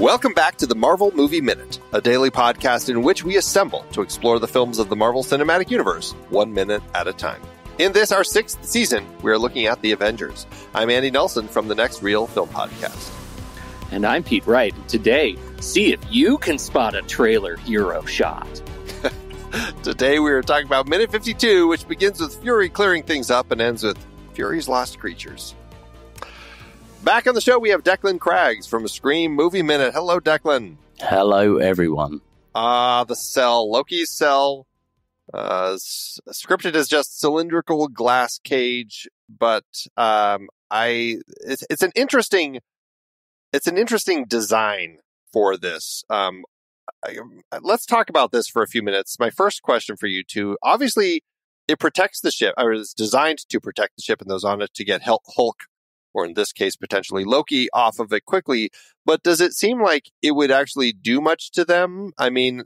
Welcome back to the Marvel Movie Minute, a daily podcast in which we assemble to explore the films of the Marvel Cinematic Universe 1 minute at a time. In this, our 6th season, we are looking at the Avengers. I'm Andy Nelson from the Next Reel Film Podcast. And I'm Pete Wright. Today, see if you can spot a trailer hero shot. Today we are talking about Minute 52, which begins with Fury clearing things up and ends with Fury's Lost Creatures. Back on the show, we have Declan Craggs from Scream Movie Minute. Hello, Declan. Hello, everyone. The cell. Loki's cell. Scripted as just cylindrical glass cage, but it's an interesting design for this. Let's talk about this for a few minutes. My first question for you two: obviously, it protects the ship, or it's designed to protect the ship and those on it to get Hulk, or in this case, potentially Loki, off of it quickly. But does it seem like it would actually do much to them? I mean,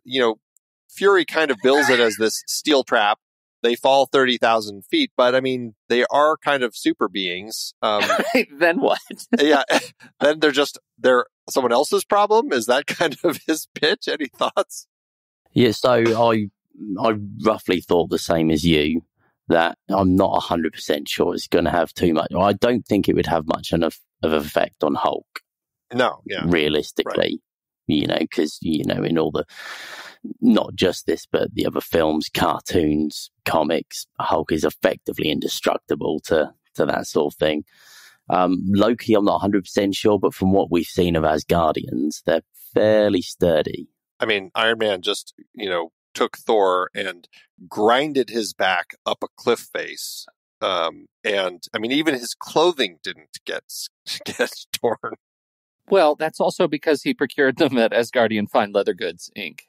Fury kind of bills it as this steel trap. They fall 30,000 feet, but I mean, they are kind of super beings. Then what? Yeah. Then they're someone else's problem. Is that kind of his pitch? Any thoughts? Yeah, so I roughly thought the same as you, that I'm not 100% sure it's going to have too much. I don't think it would have much of an effect on Hulk. No, yeah. Realistically, right. Because, in all the, not just this, but the other films, cartoons, comics, Hulk is effectively indestructible to that sort of thing. Loki, I'm not 100% sure, but from what we've seen of Asgardians, they're fairly sturdy. I mean, Iron Man just, took Thor and grinded his back up a cliff face. And I mean, even his clothing didn't get torn. Well, that's also because he procured them at Asgardian Fine Leather Goods, Inc.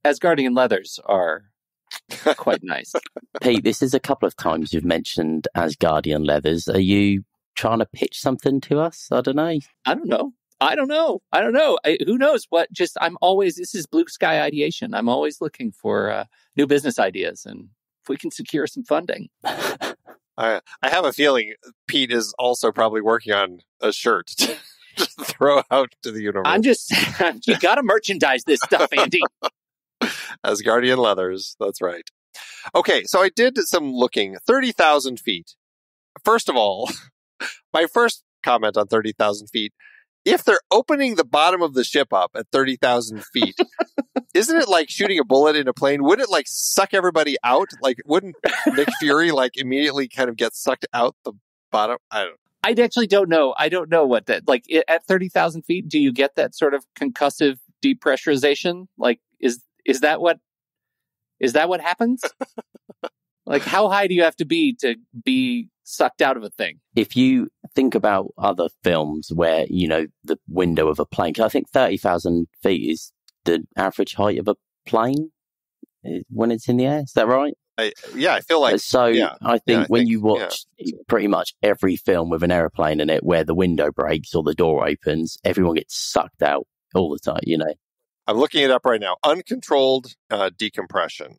Asgardian leathers are quite nice. Pete, this is a couple of times you've mentioned Asgardian leathers. Are you trying to pitch something to us? I don't know. I don't know. Who knows what? This is blue sky ideation. I'm always looking for new business ideas, and if we can secure some funding. I have a feeling Pete is also probably working on a shirt to throw out to the universe. You got to merchandise this stuff, Andy. Asgardian leathers. That's right. Okay, so I did some looking. 30,000 feet. First of all, my first comment on 30,000 feet. If they're opening the bottom of the ship up at 30,000 feet, isn't it like shooting a bullet in a plane? Wouldn't it suck everybody out? Wouldn't Nick Fury immediately kind of get sucked out the bottom? I don't know. I actually don't know. I don't know what that, at 30,000 feet, do you get that sort of concussive depressurization? Is that what happens? How high do you have to be sucked out of a thing? If you think about other films where, the window of a plane, I think 30,000 feet is the average height of a plane when it's in the air. Is that right? I feel like so. Yeah, I think when you watch pretty much every film with an airplane in it where the window breaks or the door opens, everyone gets sucked out all the time. I'm looking it up right now. Uncontrolled decompression.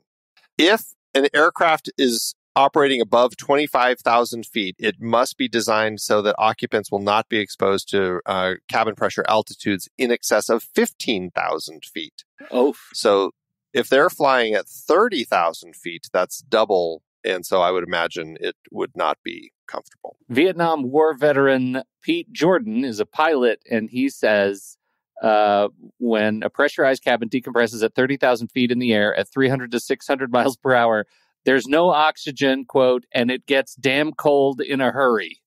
If an aircraft is operating above 25,000 feet, it must be designed so that occupants will not be exposed to cabin pressure altitudes in excess of 15,000 feet. Oh. So if they're flying at 30,000 feet, that's double. And so I would imagine it would not be comfortable. Vietnam War veteran Pete Jordan is a pilot, and he says when a pressurized cabin decompresses at 30,000 feet in the air at 300 to 600 miles per hour, there's no oxygen, quote, and it gets damn cold in a hurry.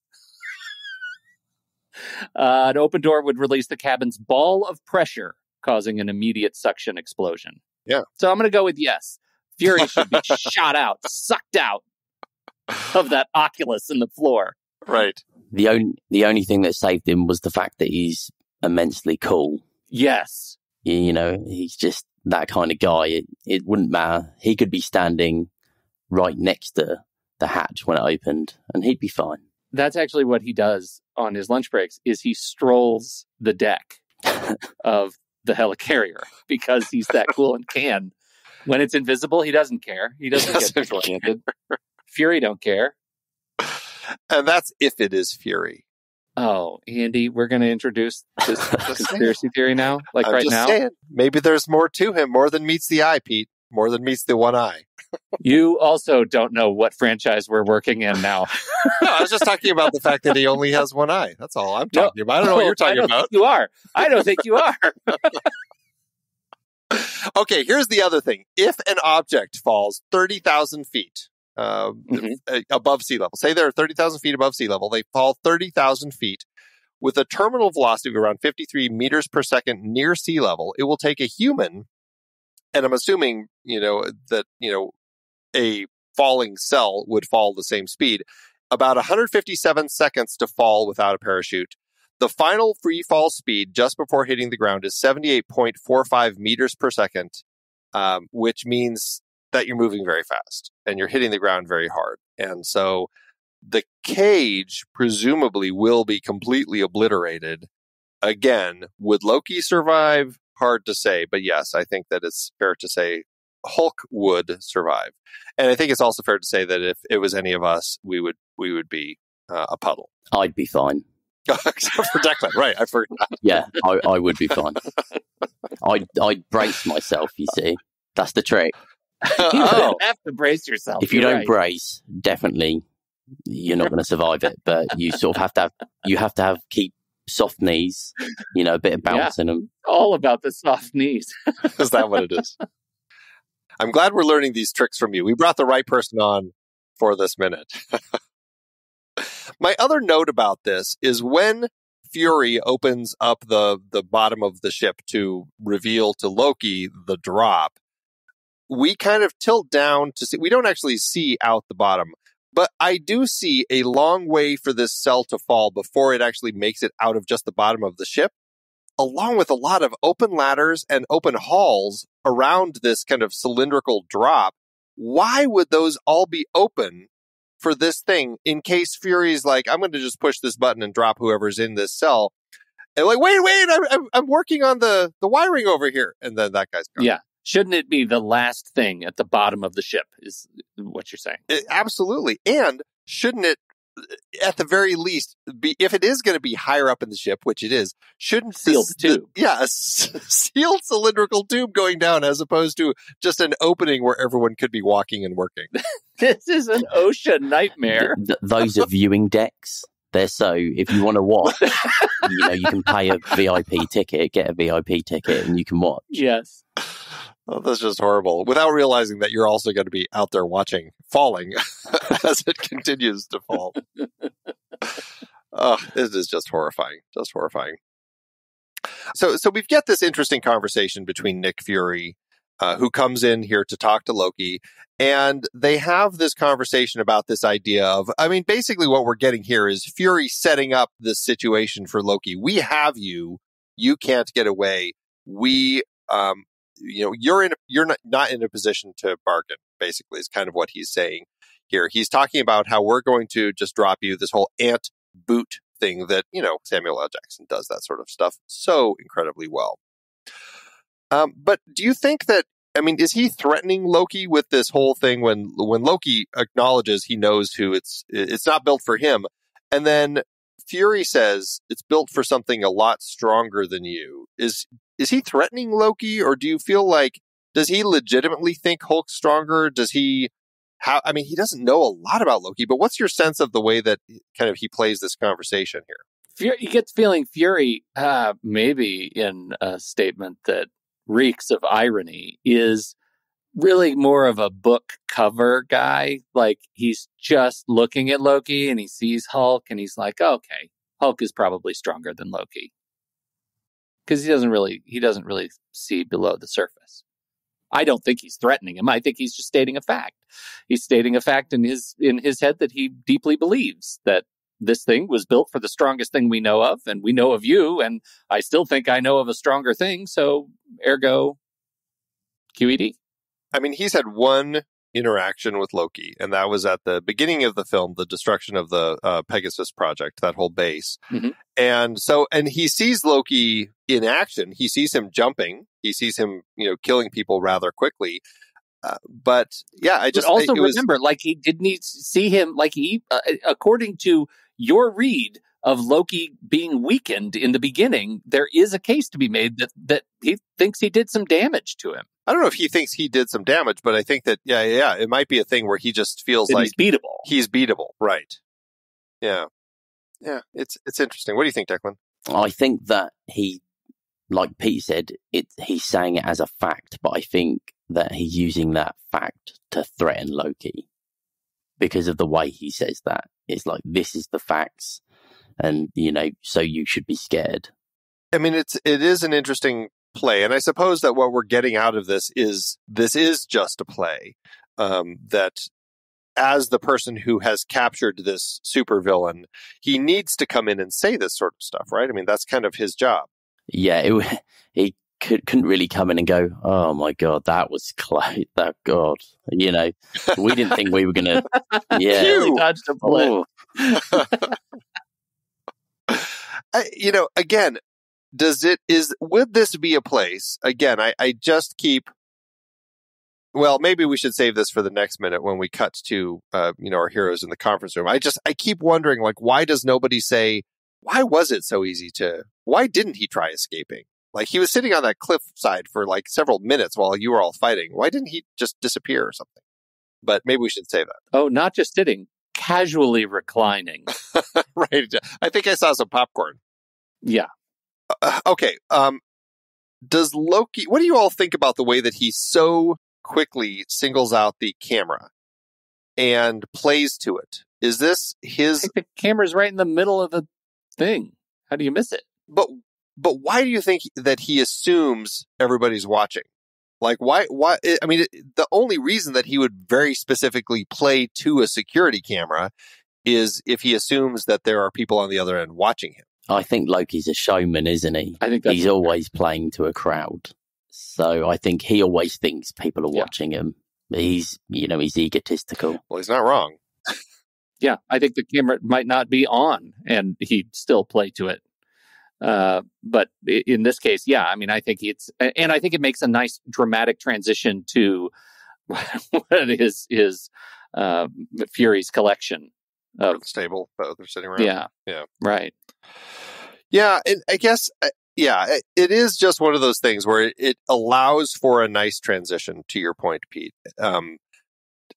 An open door would release the cabin's ball of pressure, causing an immediate suction explosion. Yeah. So I'm going to go with yes. Fury should be shot out, sucked out of that oculus in the floor. Right. The only thing that saved him was the fact that he's immensely cool. Yes. He's just that kind of guy. It wouldn't matter. He could be standing right next to the hatch when it opened, and he'd be fine. That's actually what he does on his lunch breaks, is he strolls the deck of the helicarrier because he's that cool and can. When it's invisible, he doesn't care. He doesn't get disoriented. Fury don't care. And that's if it is Fury. Oh, Andy, we're going to introduce this conspiracy theory now? Like I'm right just now? saying, maybe there's more to him, more than meets the eye, Pete. More than meets the one eye. You also don't know what franchise we're working in now. No, I was just talking about the fact that he only has one eye. That's all I'm talking about. I don't know what you're talking about. You are. I don't think you are. Okay, here's the other thing. If an object falls 30,000 feet above sea level, say they're 30,000 feet above sea level, they fall 30,000 feet with a terminal velocity of around 53 meters per second near sea level, it will take a human, and I'm assuming, that, a falling cell would fall the same speed, about 157 seconds to fall without a parachute. The final free fall speed just before hitting the ground is 78.45 meters per second, which means that you're moving very fast and you're hitting the ground very hard. And so the cage presumably will be completely obliterated. Again, would Loki survive? Hard to say, but yes, I think that it's fair to say Hulk would survive. And I think it's also fair to say that if it was any of us, we would be a puddle. I'd be fine. Except for Declan, right? I forgot. Yeah, I would be fine. I'd brace myself, you see. That's the trick. You have to brace yourself. If you don't brace, definitely you're not going to survive it. But you sort of have to keep soft knees, a bit of bounce in them. All about the soft knees. Is that what it is? I'm glad we're learning these tricks from you. We brought the right person on for this minute. My other note about this is when Fury opens up the bottom of the ship to reveal to Loki the drop, we kind of tilt down to see. We don't actually see out the bottom, but I do see a long way for this cell to fall before it actually makes it out of just the bottom of the ship, along with a lot of open ladders and open halls around this kind of cylindrical drop. Why would those all be open for this thing in case Fury's like, I'm going to just push this button and drop whoever's in this cell? And like, wait, I'm working on the wiring over here. And then that guy's gone. Yeah. Shouldn't it be the last thing at the bottom of the ship is what you're saying? Absolutely. And shouldn't it, at the very least, be, if it is going to be higher up in the ship, which it is, shouldn't sealed tube? A sealed cylindrical tube going down as opposed to just an opening where everyone could be walking and working. This is an ocean nightmare. Those are viewing decks. They're so if you want to watch, you can pay a VIP ticket, get a VIP ticket, and you can watch. Yes. Oh, that's just horrible. Without realizing that you're also going to be out there watching, falling as it continues to fall. It is just horrifying. Just horrifying. So we've got this interesting conversation between Nick Fury, who comes in here to talk to Loki, and they have this conversation about this idea of, basically what we're getting here is Fury setting up this situation for Loki. We have you. You can't get away. We, you're not in a position to bargain, basically, is kind of what he's saying here. He's talking about how we're going to just drop you, this whole ant boot thing that, Samuel L. Jackson does that sort of stuff so incredibly well. But do you think that, is he threatening Loki with this whole thing when Loki acknowledges he knows who it's not built for him, and then Fury says it's built for something a lot stronger than you? Is he threatening Loki, or do you feel like, does he legitimately think Hulk's stronger? Does he he doesn't know a lot about Loki, but what's your sense of the way that kind of he plays this conversation here? You get the feeling Fury, maybe in a statement that reeks of irony, is really more of a book cover guy. Like, he's just looking at Loki and he sees Hulk and he's like, okay, Hulk is probably stronger than Loki. Because he doesn't really see below the surface. I don't think he's threatening him. I think he's just stating a fact. He's stating a fact in his head that he deeply believes that this thing was built for the strongest thing we know of, and we know of you, and I still think I know of a stronger thing, so ergo QED. He's had one interaction with Loki, and that was at the beginning of the film, the destruction of the Pegasus project, that whole base. Mm-hmm. And he sees Loki in action. He sees him jumping. He sees him, killing people rather quickly. But remember, he didn't see him, according to your read Loki being weakened in the beginning, there is a case to be made that he thinks he did some damage to him. I don't know if he thinks he did some damage, but I think that, it might be a thing where he just feels that like he's beatable. He's beatable, right. Yeah. Yeah, it's interesting. What do you think, Declan? I think that he, like Pete said, he's saying it as a fact, but I think that he's using that fact to threaten Loki because of the way he says that. It's like, this is the facts, and, so you should be scared. I mean, it is an interesting play, and I suppose that what we're getting out of this is just a play, that as the person who has captured this supervillain, he needs to come in and say this sort of stuff, right? I mean, that's kind of his job. Yeah, he couldn't really come in and go, oh my God, that was close. That God, we didn't think we were going to. Yeah, really dodged a bullet. Again, would this be a place? Again, I just keep. Well, maybe we should save this for the next minute when we cut to, our heroes in the conference room. I keep wondering, like, why does nobody say, why was it so easy why didn't he try escaping? Like, he was sitting on that cliffside for like several minutes while you were all fighting. Why didn't he just disappear or something? But maybe we should save that. Oh, not just sitting, casually reclining. Right. I think I saw some popcorn. Yeah. Okay. Does Loki, what do you all think about the way that he so quickly singles out the camera and plays to it? Is this his... I think the camera's right in the middle of the thing. How do you miss it? But why do you think that he assumes everybody's watching? Like, why? I mean, the only reason that he would very specifically play to a security camera is if he assumes that there are people on the other end watching him. I think Loki's a showman, isn't he? I think he's always playing to a crowd. So I think he always thinks people are watching him. He's egotistical. Well, he's not wrong. Yeah, I think the camera might not be on and he'd still play to it. But in this case, yeah, I mean, I think I think it makes a nice dramatic transition to what is Fury's collection of stable that they're sitting around. Yeah, right. Yeah, and I guess, it is just one of those things where it allows for a nice transition, to your point, Pete.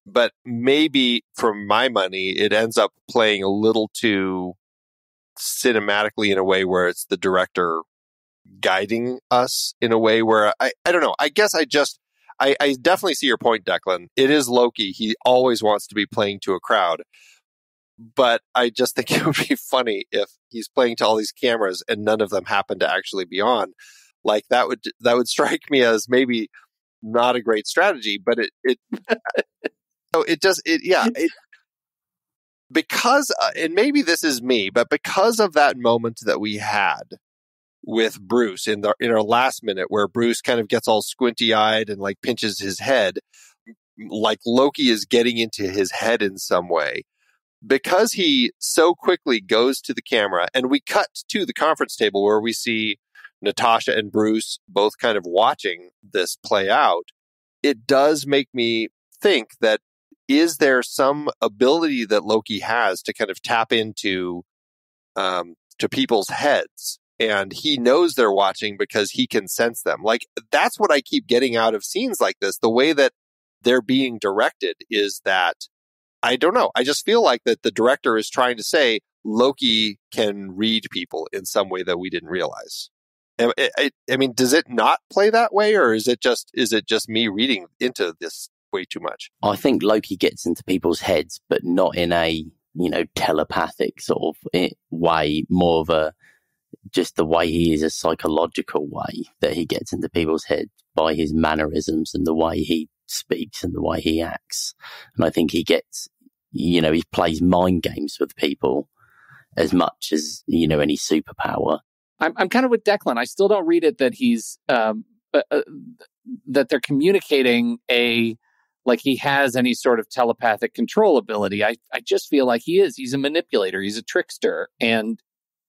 But maybe, for my money, it ends up playing a little too cinematically in a way where it's the director guiding us in a way where I don't know. I guess I definitely see your point, Declan. It is Loki. He always wants to be playing to a crowd. But I just think it would be funny if he's playing to all these cameras and none of them happen to actually be on. Like, that would strike me as maybe not a great strategy, but because, and maybe this is me, but because of that moment that we had with Bruce in our last minute, where Bruce kind of gets all squinty eyed and like pinches his head, like Loki is getting into his head in some way. Because he so quickly goes to the camera, and we cut to the conference table where we see Natasha and Bruce both kind of watching this play out, it does make me think that, is there some ability that Loki has to kind of tap into to people's heads? And he knows they're watching because he can sense them. Like, that's what I keep getting out of scenes like this. The way that they're being directed is that, I don't know. I just feel like that the director is trying to say Loki can read people in some way that we didn't realize. I mean, does it not play that way, or is it just me reading into this way too much? I think Loki gets into people's heads, but not in a telepathic sort of way. More of just the way he is, a psychological way that he gets into people's heads by his mannerisms and the way he speaks and the way he acts. And I think he gets, he plays mind games with people as much as, any superpower. I'm kind of with Declan. I still don't read it that he's, that they're communicating like he has any sort of telepathic control ability. I just feel like he's a manipulator. He's a trickster. And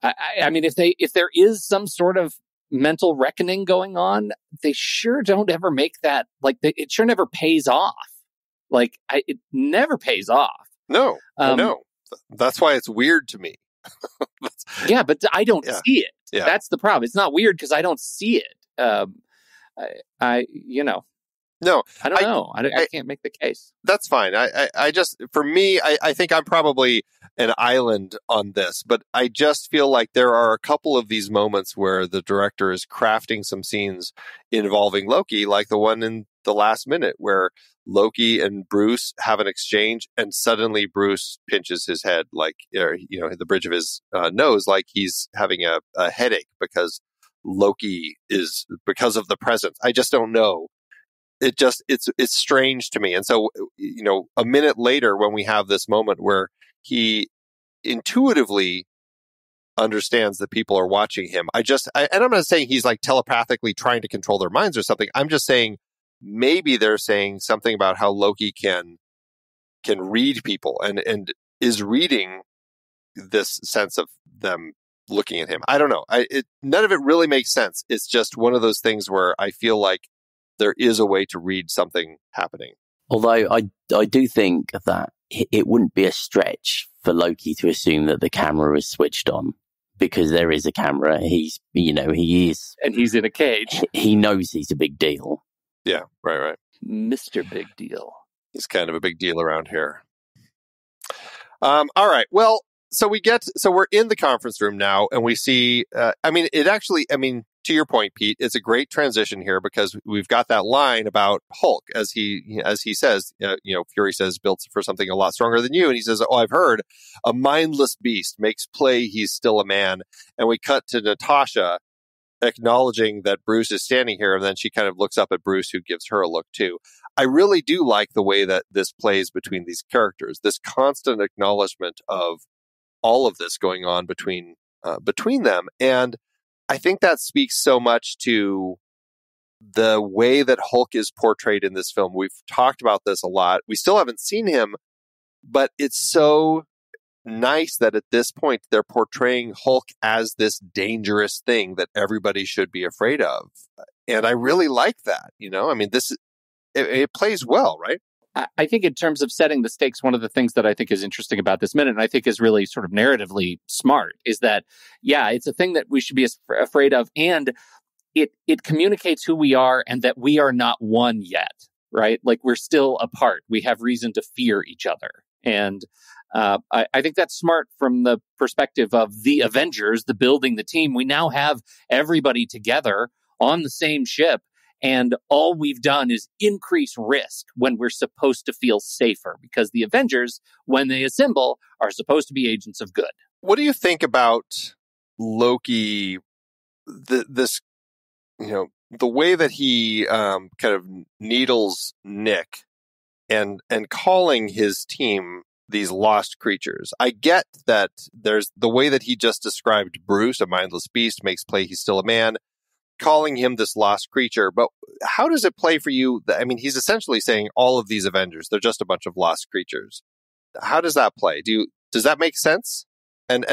I mean, if there is some sort of mental reckoning going on, they sure don't ever make that, like, it sure never pays off. Like, it never pays off. No, no. That's why it's weird to me. Yeah, but I don't see it. Yeah. That's the problem. It's not weird because I don't see it. I No, I don't know. I can't make the case. That's fine. I just, for me, I think I'm probably an island on this, but I just feel like there are a couple of these moments where the director is crafting some scenes involving Loki, like the one in the last minute where Loki and Bruce have an exchange and suddenly Bruce pinches his head, like, the bridge of his nose, like he's having a headache because Loki is, because of the presence. I just don't know. It's strange to me. And so, a minute later when we have this moment where he intuitively understands that people are watching him, and I'm not saying he's like telepathically trying to control their minds or something. I'm just saying maybe they're saying something about how Loki can read people and is reading this sense of them looking at him. I don't know. None of it really makes sense. It's just one of those things where I feel like there is a way to read something happening. Although I do think that it wouldn't be a stretch for Loki to assume that the camera is switched on, because there is a camera. He is. And he's in a cage. He knows he's a big deal. Yeah, right. Mr. Big Deal. He's kind of a big deal around here. All right. Well, so we're in the conference room now and we see, to your point, Pete, it's a great transition here because we've got that line about Hulk as he says, Fury says, built for something a lot stronger than you. And he says, oh, I've heard a mindless beast makes play. He's still a man. And we cut to Natasha acknowledging that Bruce is standing here. And then she kind of looks up at Bruce, who gives her a look too. I really do like the way that this plays between these characters, this constant acknowledgement of all of this going on between them. And I think that speaks so much to the way that Hulk is portrayed in this film. We've talked about this a lot. We still haven't seen him, but it's so nice that at this point they're portraying Hulk as this dangerous thing that everybody should be afraid of. And I really like that. It plays well, right? I think in terms of setting the stakes, one of the things that I think is interesting about this minute, and I think is really sort of narratively smart, is that, it's a thing that we should be afraid of. And it communicates who we are and that we are not one yet, right? Like we're still apart. We have reason to fear each other. And I think that's smart from the perspective of the Avengers, the building the team. We now have everybody together on the same ship. And all we've done is increase risk when we're supposed to feel safer, because the Avengers, when they assemble, are supposed to be agents of good. What do you think about Loki? The way that he kind of needles Nick and calling his team these lost creatures. I get that there's the way that he just described Bruce, a mindless beast, makes play. He's still a man. Calling him this lost creature, but how does it play for you? I mean, he's essentially saying all of these Avengers, they're just a bunch of lost creatures. How does that play? Does that make sense? And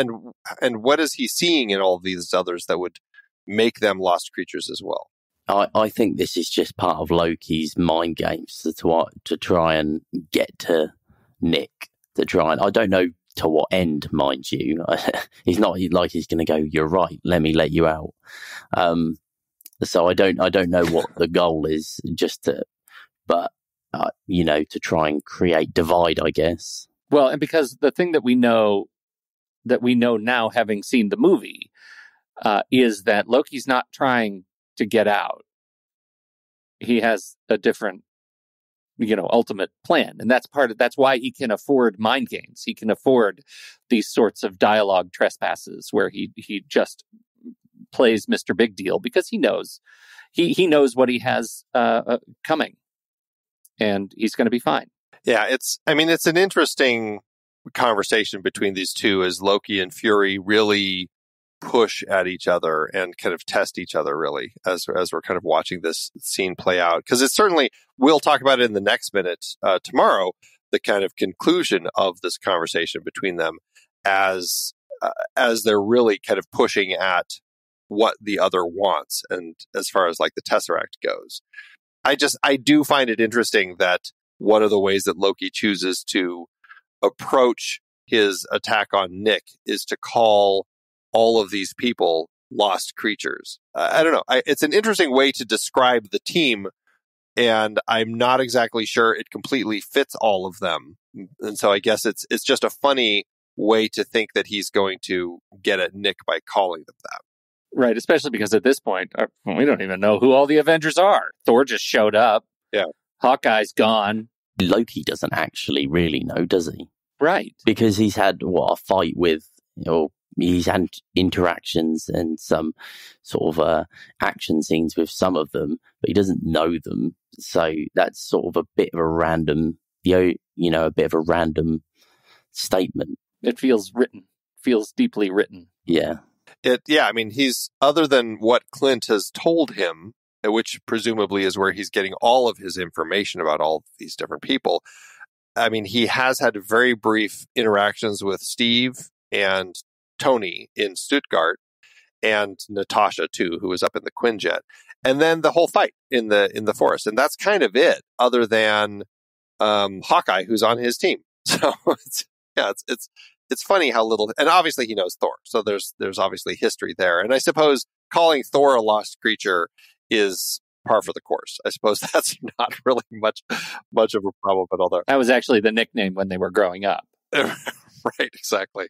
what is he seeing in all of these others that would make them lost creatures as well? I think this is just part of Loki's mind games to try and get to Nick. I don't know to what end, mind you. He's not like he's going to go, you're right, let me let you out. So I don't know what the goal is, to try and create divide, I guess. Well, and because the thing that we know now, having seen the movie, is that Loki's not trying to get out. He has a different, ultimate plan. And that's why he can afford mind games. He can afford these sorts of dialogue trespasses where he just plays Mr. Big Deal, because he knows what he has coming, and he's going to be fine. Yeah, it's an interesting conversation between these two as Loki and Fury really push at each other and kind of test each other, really, as we're kind of watching this scene play out. Because it's certainly, we'll talk about it in the next minute tomorrow, the kind of conclusion of this conversation between them as they're really kind of pushing at what the other wants, and as far as like the Tesseract goes. I do find it interesting that one of the ways that Loki chooses to approach his attack on Nick is to call all of these people lost creatures. I don't know. It's an interesting way to describe the team, and I'm not exactly sure it completely fits all of them. And so I guess it's just a funny way to think that he's going to get at Nick by calling them that. Right, especially because at this point, we don't even know who all the Avengers are. Thor just showed up. Yeah. Hawkeye's gone. Loki doesn't actually really know, does he? Right. Because he's had, a fight with, he's had interactions and some sort of action scenes with some of them, but he doesn't know them. So that's sort of a bit of a random, a bit of a random statement. It feels deeply written. Yeah. He's, other than what Clint has told him, which presumably is where he's getting all of his information about all of these different people. I mean, he has had very brief interactions with Steve and Tony in Stuttgart, and Natasha too, who was up in the Quinjet, and then the whole fight in the forest, and that's kind of it. Other than Hawkeye, who's on his team, so it's funny how little, and obviously he knows Thor, so there's obviously history there, and I suppose calling Thor a lost creature is par for the course. I suppose that's not really much of a problem at all there. That was actually the nickname when they were growing up. Right, exactly.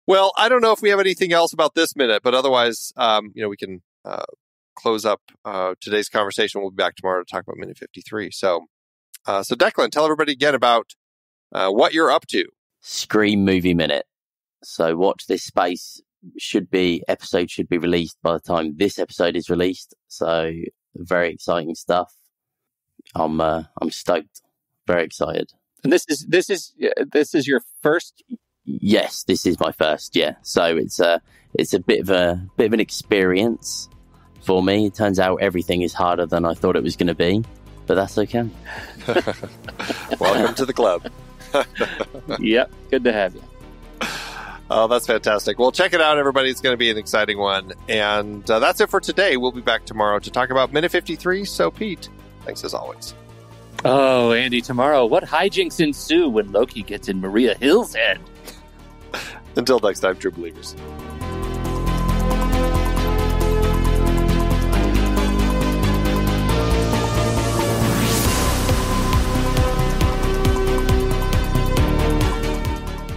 Well, I don't know if we have anything else about this minute, but otherwise, we can close up today's conversation. We'll be back tomorrow to talk about minute 53. So Declan, tell everybody again about what you're up to. Scream Movie Minute. So watch this space. Episode should be released by the time this episode is released. So very exciting stuff. I'm stoked. Very excited. And this is your first. Yes, this is my first. Yeah, so it's a bit of an experience for me. It turns out everything is harder than I thought it was going to be, but that's okay. Welcome to the club. Yep, good to have you. Oh, that's fantastic. Well, check it out, everybody. It's going to be an exciting one. And that's it for today. We'll be back tomorrow to talk about minute 53. So, Pete, thanks as always. Oh, Andy, tomorrow, what hijinks ensue when Loki gets in Maria Hill's head? Until next time, true believers.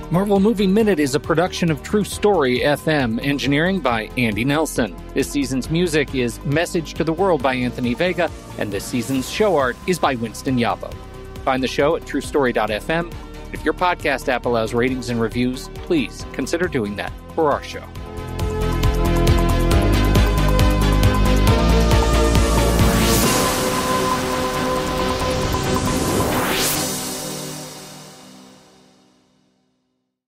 Marvel Movie Minute is a production of True Story FM, engineering by Andy Nelson. This season's music is Message to the World by Anthony Vega, and this season's show art is by Winston Yabo. Find the show at truestory.fm. If your podcast app allows ratings and reviews, please consider doing that for our show.